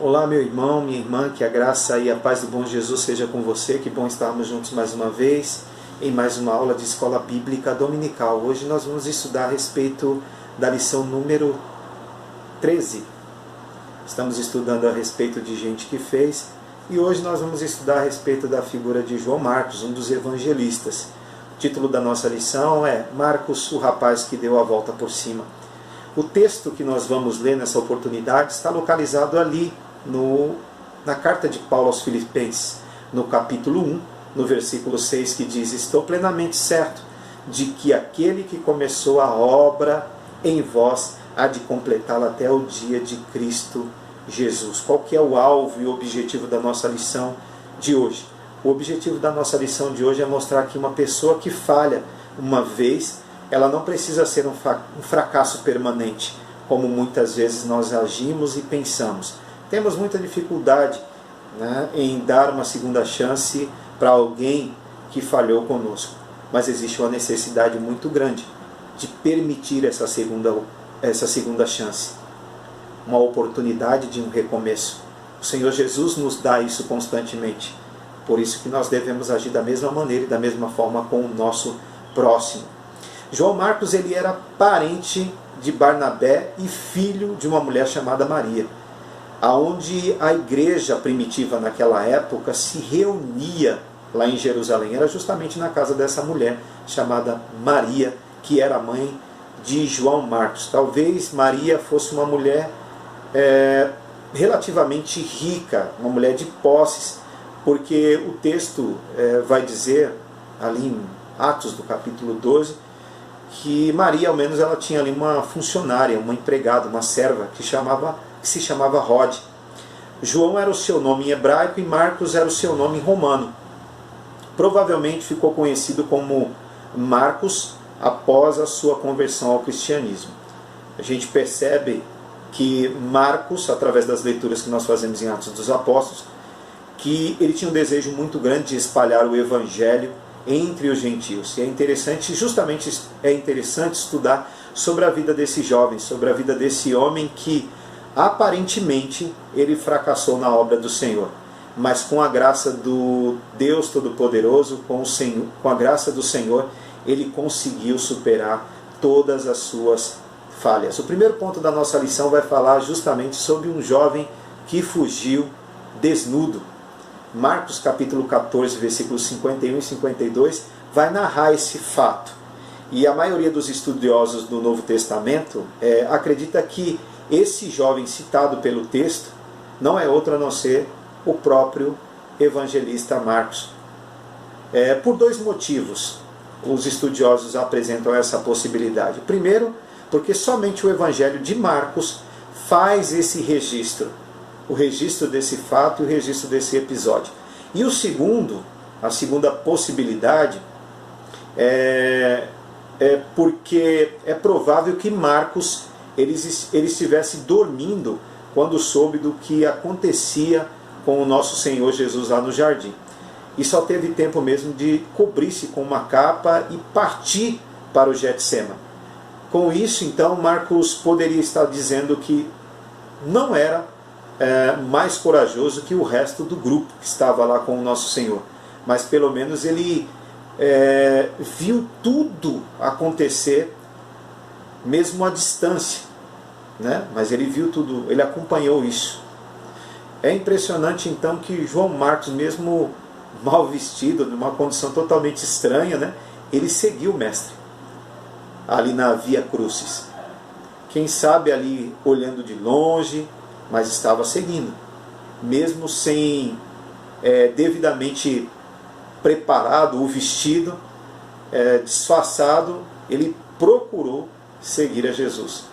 Olá, meu irmão, minha irmã, que a graça e a paz do bom Jesus seja com você. Que bom estarmos juntos mais uma vez em mais uma aula de Escola Bíblica Dominical. Hoje nós vamos estudar a respeito da lição número 13. Estamos estudando a respeito de gente que fez e hoje nós vamos estudar a respeito da figura de João Marcos, um dos evangelistas. O título da nossa lição é Marcos, o rapaz que deu a volta por cima. O texto que nós vamos ler nessa oportunidade está localizado ali na carta de Paulo aos Filipenses, no capítulo 1, no versículo 6, que diz: Estou plenamente certo de que aquele que começou a obra em vós há de completá-la até o dia de Cristo Jesus. Qual que é o alvo e o objetivo da nossa lição de hoje? O objetivo da nossa lição de hoje é mostrar que uma pessoa que falha uma vez, ela não precisa ser um fracasso permanente, como muitas vezes nós agimos e pensamos. Temos muita dificuldade, em dar uma segunda chance para alguém que falhou conosco. Mas existe uma necessidade muito grande de permitir essa segunda chance. Uma oportunidade de um recomeço. O Senhor Jesus nos dá isso constantemente. Por isso que nós devemos agir da mesma maneira e da mesma forma com o nosso próximo. João Marcos, ele era parente de Barnabé e filho de uma mulher chamada Maria, aonde a igreja primitiva naquela época se reunia lá em Jerusalém. Era justamente na casa dessa mulher chamada Maria, que era a mãe de João Marcos. Talvez Maria fosse uma mulher relativamente rica, uma mulher de posses, porque o texto vai dizer ali em Atos do capítulo 12, que Maria, ao menos, ela tinha ali uma funcionária, uma empregada, uma serva, que se chamava Rode. João era o seu nome em hebraico e Marcos era o seu nome em romano. Provavelmente ficou conhecido como Marcos após a sua conversão ao cristianismo. A gente percebe que Marcos, através das leituras que nós fazemos em Atos dos Apóstolos, que ele tinha um desejo muito grande de espalhar o evangelho entre os gentios. E é interessante estudar sobre a vida desse jovem, sobre a vida desse homem que aparentemente ele fracassou na obra do Senhor, mas com a graça do Deus Todo-Poderoso, com a graça do Senhor, ele conseguiu superar todas as suas falhas. O primeiro ponto da nossa lição vai falar justamente sobre um jovem que fugiu desnudo. Marcos capítulo 14, versículos 51 e 52, vai narrar esse fato. E a maioria dos estudiosos do Novo Testamento acredita que esse jovem citado pelo texto não é outro a não ser o próprio evangelista Marcos. Por dois motivos os estudiosos apresentam essa possibilidade. Primeiro, porque somente o evangelho de Marcos faz esse registro. O registro desse fato e o registro desse episódio. E a segunda possibilidade é porque é provável que Marcos ele estivesse dormindo quando soube do que acontecia com o nosso Senhor Jesus lá no jardim. E só teve tempo mesmo de cobrir-se com uma capa e partir para o Getsêmani. Com isso, então, Marcos poderia estar dizendo que não era mais corajoso que o resto do grupo que estava lá com o nosso Senhor. Mas pelo menos ele viu tudo acontecer, mesmo à distância. Mas ele viu tudo, ele acompanhou isso. É impressionante então que João Marcos, mesmo mal vestido, numa condição totalmente estranha, ele seguiu o mestre ali na Via Crucis. Quem sabe ali olhando de longe, mas estava seguindo, mesmo sem devidamente preparado o vestido, disfarçado, ele procurou seguir a Jesus,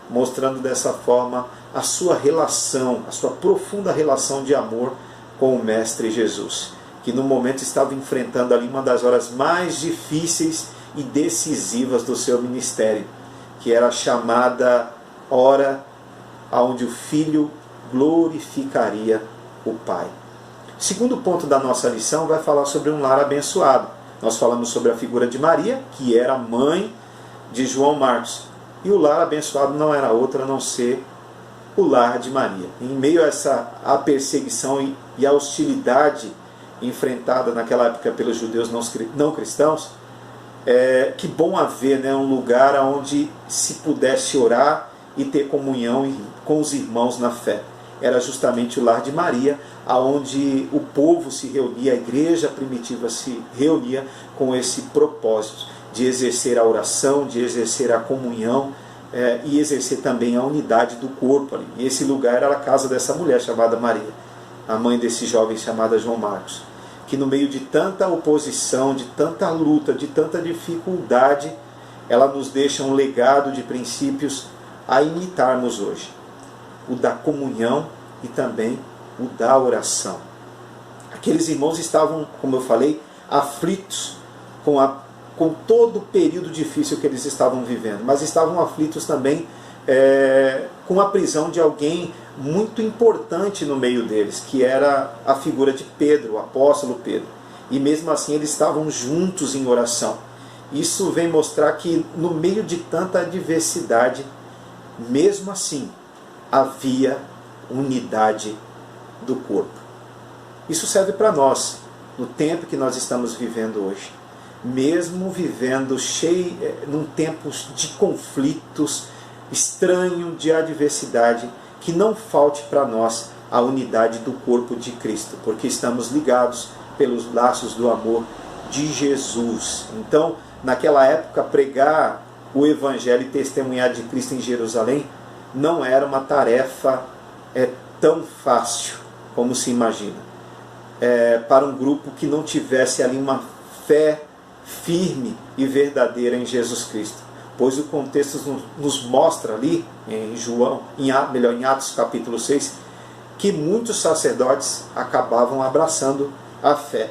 mostrando dessa forma a sua relação, a sua profunda relação de amor com o Mestre Jesus, que no momento estava enfrentando ali uma das horas mais difíceis e decisivas do seu ministério, que era a chamada hora onde o Filho glorificaria o Pai. O segundo ponto da nossa lição vai falar sobre um lar abençoado. Nós falamos sobre a figura de Maria, que era mãe de João Marcos. E o lar abençoado não era outro a não ser o lar de Maria. Em meio a perseguição e a hostilidade enfrentada naquela época pelos judeus não cristãos, que bom haver, né, um lugar onde se pudesse orar e ter comunhão com os irmãos na fé. Era justamente o lar de Maria, aonde o povo se reunia, a igreja primitiva se reunia com esse propósito de exercer a oração, de exercer a comunhão, e exercer também a unidade do corpo ali. E esse lugar era a casa dessa mulher chamada Maria, a mãe desse jovem chamada João Marcos, que no meio de tanta oposição, de tanta luta, de tanta dificuldade, ela nos deixa um legado de princípios a imitarmos hoje. O da comunhão e também o da oração. Aqueles irmãos estavam, como eu falei, aflitos com todo o período difícil que eles estavam vivendo, mas estavam aflitos também com a prisão de alguém muito importante no meio deles, que era a figura de Pedro, o apóstolo Pedro. E mesmo assim eles estavam juntos em oração. Isso vem mostrar que no meio de tanta adversidade, mesmo assim, havia unidade do corpo. Isso serve para nós, no tempo que nós estamos vivendo hoje. Mesmo vivendo num tempo de conflitos, estranho, de adversidade, que não falte para nós a unidade do corpo de Cristo, porque estamos ligados pelos laços do amor de Jesus. Então, naquela época, pregar o Evangelho e testemunhar de Cristo em Jerusalém não era uma tarefa tão fácil como se imagina. Para um grupo que não tivesse ali uma fé firme e verdadeira em Jesus Cristo. Pois o contexto nos mostra ali, em Atos capítulo 6, que muitos sacerdotes acabavam abraçando a fé.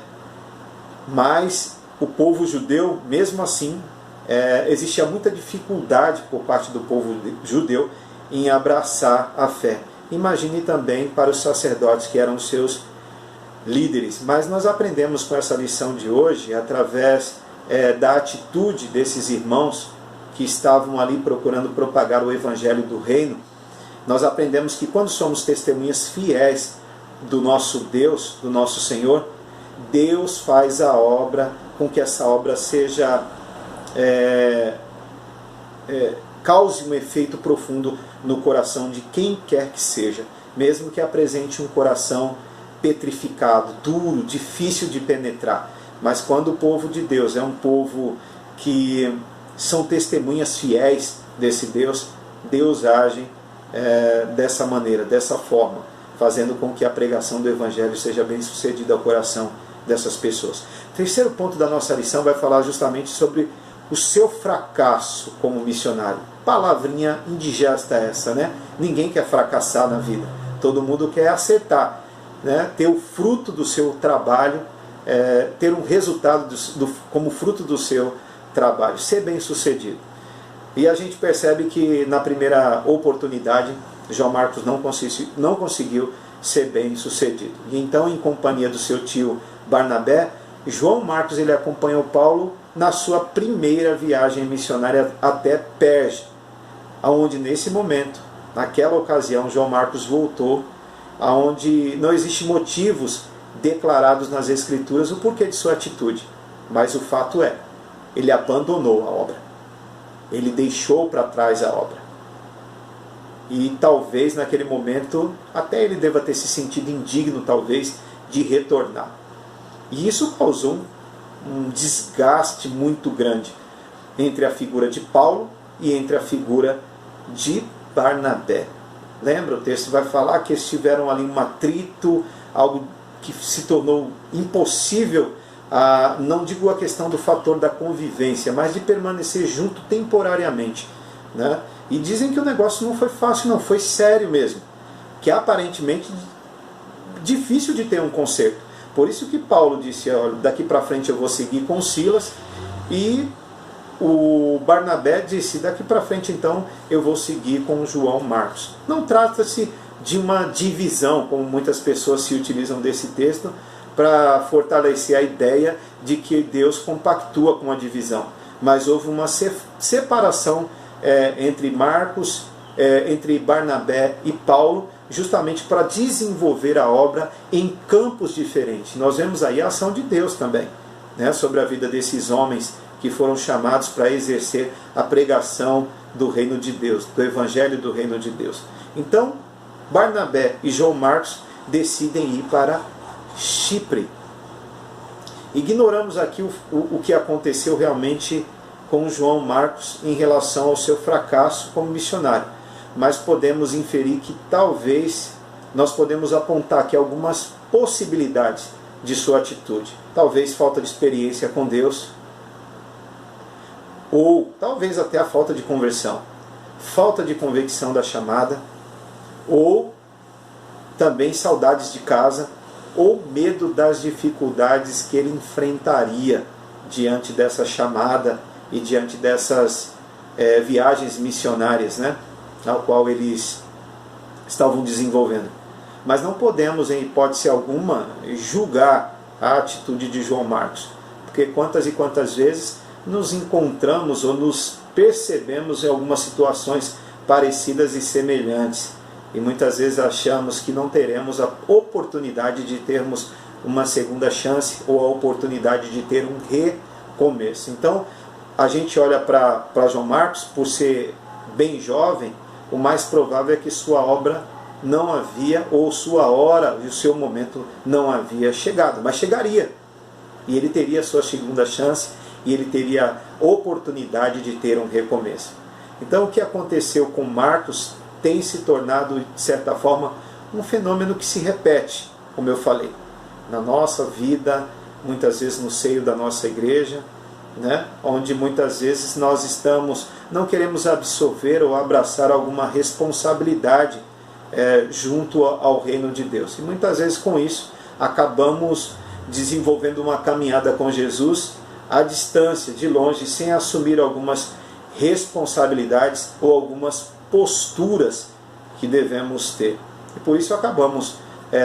Mas o povo judeu, mesmo assim, existia muita dificuldade por parte do povo judeu em abraçar a fé. Imagine também para os sacerdotes que eram seus líderes. Mas nós aprendemos com essa lição de hoje, através da atitude desses irmãos que estavam ali procurando propagar o Evangelho do Reino, nós aprendemos que quando somos testemunhas fiéis do nosso Deus, do nosso Senhor, Deus faz a obra com que essa obra seja cause um efeito profundo no coração de quem quer que seja, mesmo que apresente um coração petrificado, duro, difícil de penetrar. Mas quando o povo de Deus é um povo que são testemunhas fiéis desse Deus, Deus age dessa maneira, dessa forma, fazendo com que a pregação do Evangelho seja bem sucedida ao coração dessas pessoas. O terceiro ponto da nossa lição vai falar justamente sobre o seu fracasso como missionário. Palavrinha indigesta essa, né? Ninguém quer fracassar na vida. Todo mundo quer acertar, né? Ter o fruto do seu trabalho, ter um resultado como fruto do seu trabalho, ser bem sucedido. E a gente percebe que na primeira oportunidade, João Marcos não conseguiu ser bem sucedido. E então, em companhia do seu tio Barnabé, João Marcos ele acompanhou Paulo na sua primeira viagem missionária até Perge, onde nesse momento, naquela ocasião, João Marcos voltou, onde não existem motivos declarados nas Escrituras o porquê de sua atitude, mas o fato é, ele abandonou a obra, ele deixou para trás a obra. E talvez naquele momento até ele deva ter se sentido indigno, talvez, de retornar. E isso causou um desgaste muito grande entre a figura de Paulo e entre a figura de Barnabé. Lembra? O texto vai falar que eles tiveram ali um atrito, algo que se tornou impossível, não digo a questão do fator da convivência, mas de permanecer junto temporariamente, né? E dizem que o negócio não foi fácil, não, foi sério mesmo, que é aparentemente difícil de ter um conserto. Por isso que Paulo disse, olha, daqui para frente eu vou seguir com Silas, e o Barnabé disse, daqui para frente então eu vou seguir com João Marcos. Não trata-se de uma divisão, como muitas pessoas se utilizam desse texto, para fortalecer a ideia de que Deus compactua com a divisão. Mas houve uma separação entre Marcos entre Barnabé e Paulo, justamente para desenvolver a obra em campos diferentes. Nós vemos aí a ação de Deus também, né, sobre a vida desses homens que foram chamados para exercer a pregação do reino de Deus, do evangelho do reino de Deus. Então, Barnabé e João Marcos decidem ir para Chipre. Ignoramos aqui o que aconteceu realmente com João Marcos em relação ao seu fracasso como missionário, mas podemos inferir que talvez nós podemos apontar aqui algumas possibilidades de sua atitude. Talvez falta de experiência com Deus, ou talvez até a falta de conversão, falta de convicção da chamada, ou também saudades de casa, ou medo das dificuldades que ele enfrentaria diante dessa chamada e diante dessas viagens missionárias, né, ao qual eles estavam desenvolvendo. Mas não podemos, em hipótese alguma, julgar a atitude de João Marcos, porque quantas e quantas vezes nos encontramos ou nos percebemos em algumas situações parecidas e semelhantes, e muitas vezes achamos que não teremos a oportunidade de termos uma segunda chance ou a oportunidade de ter um recomeço. Então, a gente olha para João Marcos, por ser bem jovem, o mais provável é que sua obra não havia, ou sua hora e o seu momento não havia chegado, mas chegaria. E ele teria a sua segunda chance, e ele teria a oportunidade de ter um recomeço. Então, o que aconteceu com Marcos tem se tornado, de certa forma, um fenômeno que se repete, como eu falei, na nossa vida, muitas vezes no seio da nossa igreja, né? Onde muitas vezes nós não queremos absorver ou abraçar alguma responsabilidade junto ao reino de Deus. E muitas vezes com isso acabamos desenvolvendo uma caminhada com Jesus à distância, de longe, sem assumir algumas responsabilidades ou algumas posturas que devemos ter. E por isso acabamos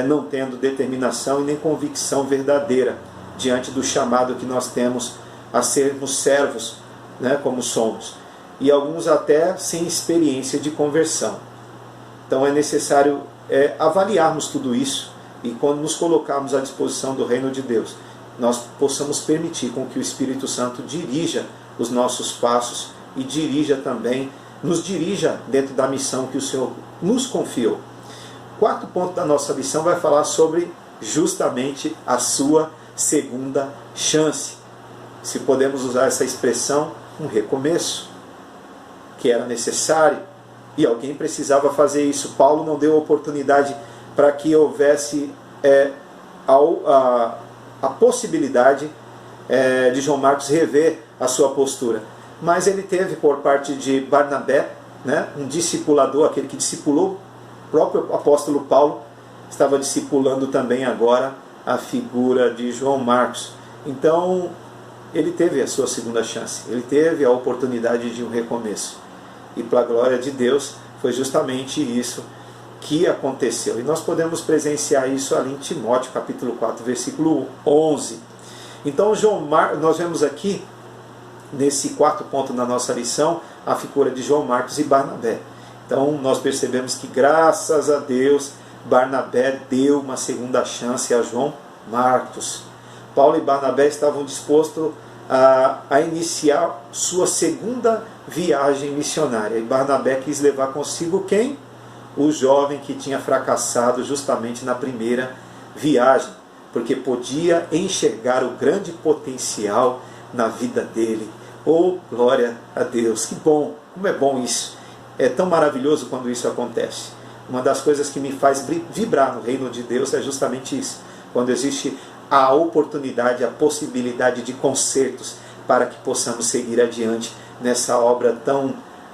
não tendo determinação e nem convicção verdadeira diante do chamado que nós temos a sermos servos, né, como somos. E alguns até sem experiência de conversão. Então é necessário avaliarmos tudo isso, e quando nos colocarmos à disposição do reino de Deus, nós possamos permitir com que o Espírito Santo dirija os nossos passos e nos dirija dentro da missão que o Senhor nos confiou. O quarto ponto da nossa lição vai falar sobre justamente a sua segunda chance. Se podemos usar essa expressão, um recomeço, que era necessário, e alguém precisava fazer isso. Paulo não deu oportunidade para que houvesse a possibilidade de João Marcos rever a sua postura. Mas ele teve por parte de Barnabé, né, um discipulador, aquele que discipulou o próprio apóstolo Paulo, estava discipulando também agora a figura de João Marcos. Então, ele teve a sua segunda chance, ele teve a oportunidade de um recomeço. E para a glória de Deus, foi justamente isso que aconteceu. E nós podemos presenciar isso ali em Timóteo, capítulo 4, versículo 11. Então, nós vemos aqui, nesse quarto ponto da nossa lição, a figura de João Marcos e Barnabé. Então, nós percebemos que, graças a Deus, Barnabé deu uma segunda chance a João Marcos. Paulo e Barnabé estavam dispostos a iniciar sua segunda viagem missionária. E Barnabé quis levar consigo quem? O jovem que tinha fracassado justamente na primeira viagem, porque podia enxergar o grande potencial na vida dele. Oh, glória a Deus! Que bom! Como é bom isso! É tão maravilhoso quando isso acontece. Uma das coisas que me faz vibrar no reino de Deus é justamente isso. Quando existe a oportunidade, a possibilidade de consertos para que possamos seguir adiante nessa obra tão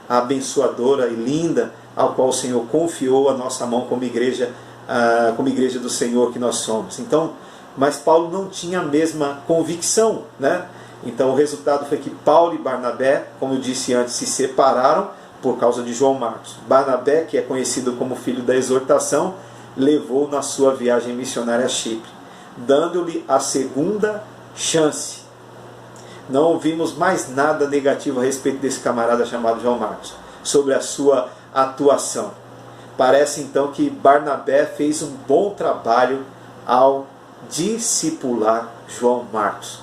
abençoadora e linda ao qual o Senhor confiou a nossa mão como igreja do Senhor que nós somos. Então, mas Paulo não tinha a mesma convicção, né? Então o resultado foi que Paulo e Barnabé, como eu disse antes, se separaram por causa de João Marcos. Barnabé, que é conhecido como filho da exortação, levou na sua viagem missionária a Chipre, dando-lhe a segunda chance. Não ouvimos mais nada negativo a respeito desse camarada chamado João Marcos, sobre a sua atuação. Parece então que Barnabé fez um bom trabalho ao discipular João Marcos.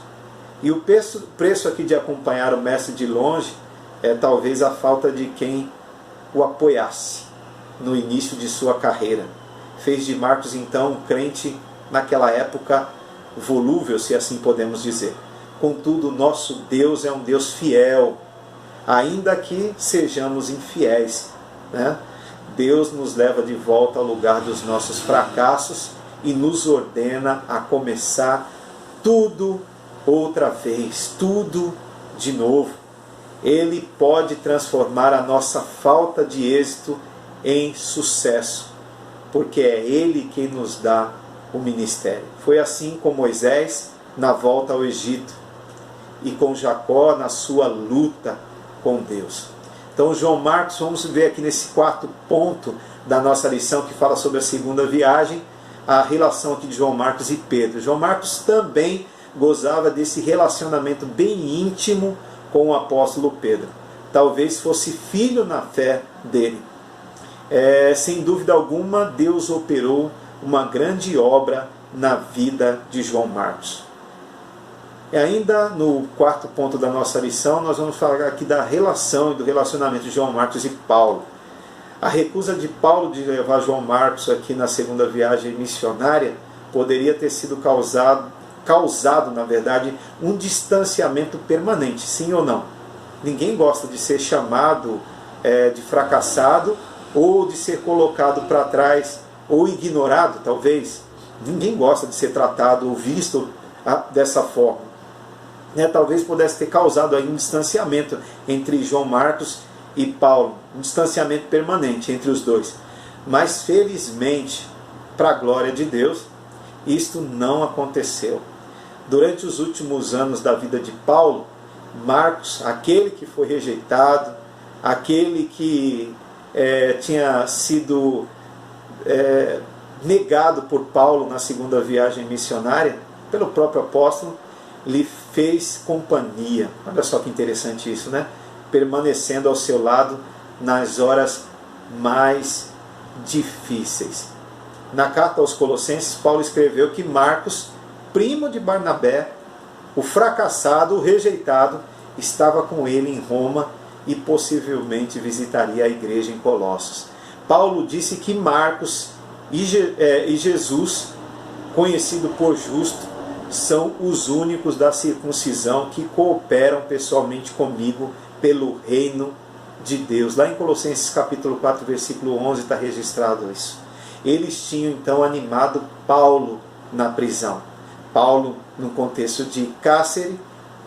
E o preço aqui de acompanhar o mestre de longe é talvez a falta de quem o apoiasse no início de sua carreira. Fez de Marcos então um crente naquela época volúvel, se assim podemos dizer. Contudo, nosso Deus é um Deus fiel, ainda que sejamos infiéis, né? Deus nos leva de volta ao lugar dos nossos fracassos e nos ordena a começar tudo outra vez, tudo de novo. Ele pode transformar a nossa falta de êxito em sucesso, porque é Ele quem nos dá o ministério. Foi assim com Moisés na volta ao Egito e com Jacó na sua luta com Deus. Então João Marcos, vamos ver aqui nesse quarto ponto da nossa lição que fala sobre a segunda viagem, a relação aqui de João Marcos e Pedro. João Marcos também gozava desse relacionamento bem íntimo com o apóstolo Pedro. Talvez fosse filho na fé dele. Sem dúvida alguma, Deus operou uma grande obra na vida de João Marcos. E ainda no quarto ponto da nossa lição, nós vamos falar aqui da relação e do relacionamento de João Marcos e Paulo. A recusa de Paulo de levar João Marcos aqui na segunda viagem missionária poderia ter sido causado, na verdade, um distanciamento permanente, sim ou não? Ninguém gosta de ser chamado de fracassado ou de ser colocado para trás ou ignorado, talvez. Ninguém gosta de ser tratado ou visto dessa forma. Talvez pudesse ter causado aí um distanciamento entre João Marcos e Paulo, um distanciamento permanente entre os dois. Mas felizmente, para a glória de Deus, isto não aconteceu. Durante os últimos anos da vida de Paulo, Marcos, aquele que foi rejeitado, aquele que tinha sido negado por Paulo na segunda viagem missionária, pelo próprio apóstolo, lhe fez companhia. Olha só que interessante isso, né? Permanecendo ao seu lado nas horas mais difíceis. Na carta aos Colossenses, Paulo escreveu que Marcos, primo de Barnabé, o fracassado, o rejeitado, estava com ele em Roma e possivelmente visitaria a igreja em Colossos. Paulo disse que Marcos e Jesus, conhecido por justo, são os únicos da circuncisão que cooperam pessoalmente comigo pelo reino de Deus. Lá em Colossenses capítulo 4, versículo 11 está registrado isso. Eles tinham então animado Paulo na prisão. Paulo no contexto de cárcere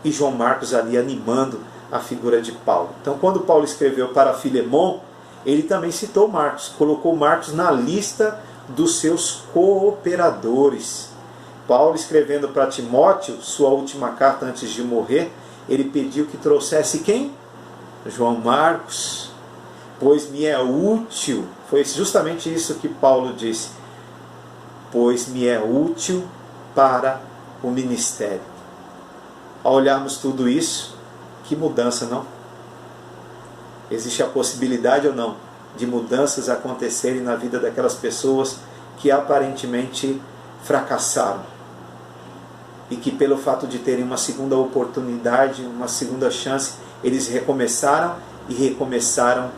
e João Marcos ali animando a figura de Paulo. Então quando Paulo escreveu para Filemon, ele também citou Marcos, colocou Marcos na lista dos seus cooperadores. Paulo, escrevendo para Timóteo, sua última carta antes de morrer, ele pediu que trouxesse quem? João Marcos, pois me é útil. Foi justamente isso que Paulo disse. Pois me é útil para o ministério. Ao olharmos tudo isso, que mudança, não? Existe a possibilidade ou não de mudanças acontecerem na vida daquelas pessoas que aparentemente fracassaram e que pelo fato de terem uma segunda oportunidade, uma segunda chance, eles recomeçaram e recomeçaram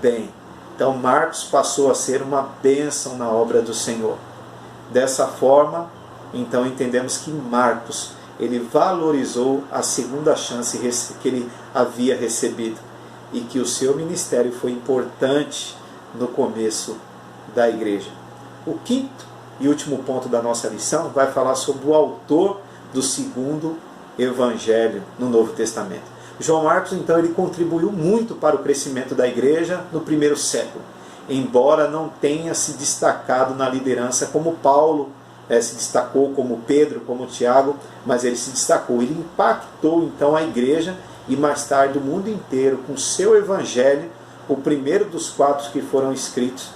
bem. Então Marcos passou a ser uma bênção na obra do Senhor. Dessa forma, então entendemos que Marcos, ele valorizou a segunda chance que ele havia recebido e que o seu ministério foi importante no começo da igreja. O quinto e último ponto da nossa lição vai falar sobre o autor do segundo evangelho no Novo Testamento. João Marcos, então, ele contribuiu muito para o crescimento da igreja no primeiro século, embora não tenha se destacado na liderança como Paulo se destacou, como Pedro, como Tiago, mas ele se destacou, ele impactou então a igreja e mais tarde o mundo inteiro com seu evangelho, o primeiro dos 4 que foram escritos.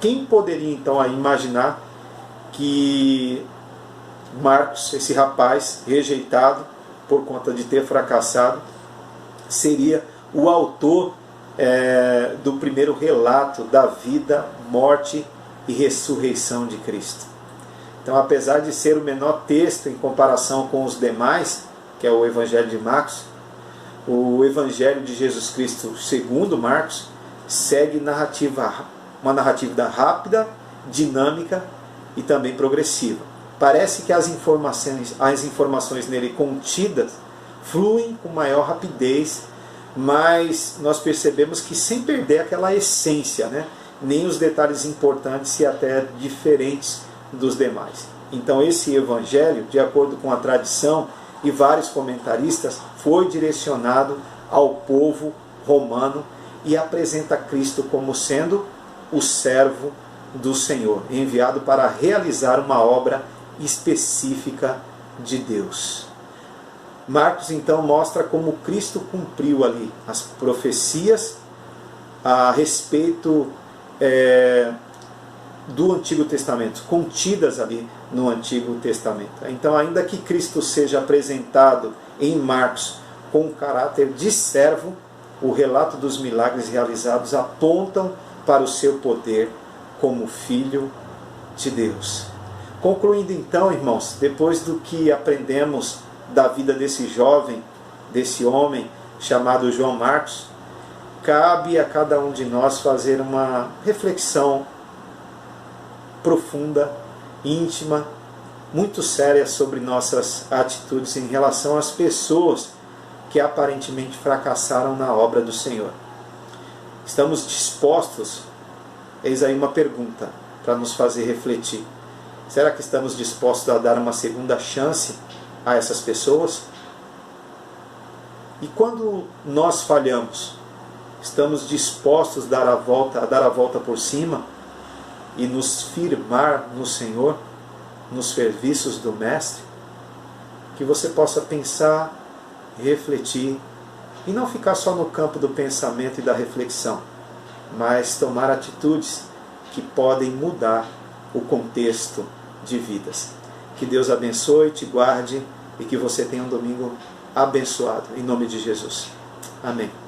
Quem poderia então imaginar que Marcos, esse rapaz rejeitado por conta de ter fracassado, seria o autor do primeiro relato da vida, morte e ressurreição de Cristo. Então, apesar de ser o menor texto em comparação com os demais, que é o Evangelho de Marcos, o Evangelho de Jesus Cristo segundo Marcos segue uma narrativa rápida, dinâmica e também progressiva. Parece que as informações nele contidas fluem com maior rapidez, mas nós percebemos que sem perder aquela essência, né? Nem os detalhes importantes e até diferentes dos demais. Então esse evangelho, de acordo com a tradição e vários comentaristas, foi direcionado ao povo romano e apresenta Cristo como sendo o servo do Senhor, enviado para realizar uma obra específica de Deus. Marcos então mostra como Cristo cumpriu ali as profecias a respeito do Antigo Testamento, contidas ali no Antigo Testamento. Então, ainda que Cristo seja apresentado em Marcos com um caráter de servo, o relato dos milagres realizados apontam para o seu poder como Filho de Deus. Concluindo então, irmãos, depois do que aprendemos da vida desse jovem, desse homem chamado João Marcos, cabe a cada um de nós fazer uma reflexão profunda, íntima, muito séria sobre nossas atitudes em relação às pessoas que aparentemente fracassaram na obra do Senhor. Estamos dispostos? Eis aí uma pergunta para nos fazer refletir. Será que estamos dispostos a dar uma segunda chance a essas pessoas? E quando nós falhamos, estamos dispostos a dar a volta por cima e nos firmar no Senhor, nos serviços do Mestre? Que você possa pensar, refletir e não ficar só no campo do pensamento e da reflexão, mas tomar atitudes que podem mudar o contexto de vidas. Que Deus abençoe, te guarde e que você tenha um domingo abençoado. Em nome de Jesus. Amém.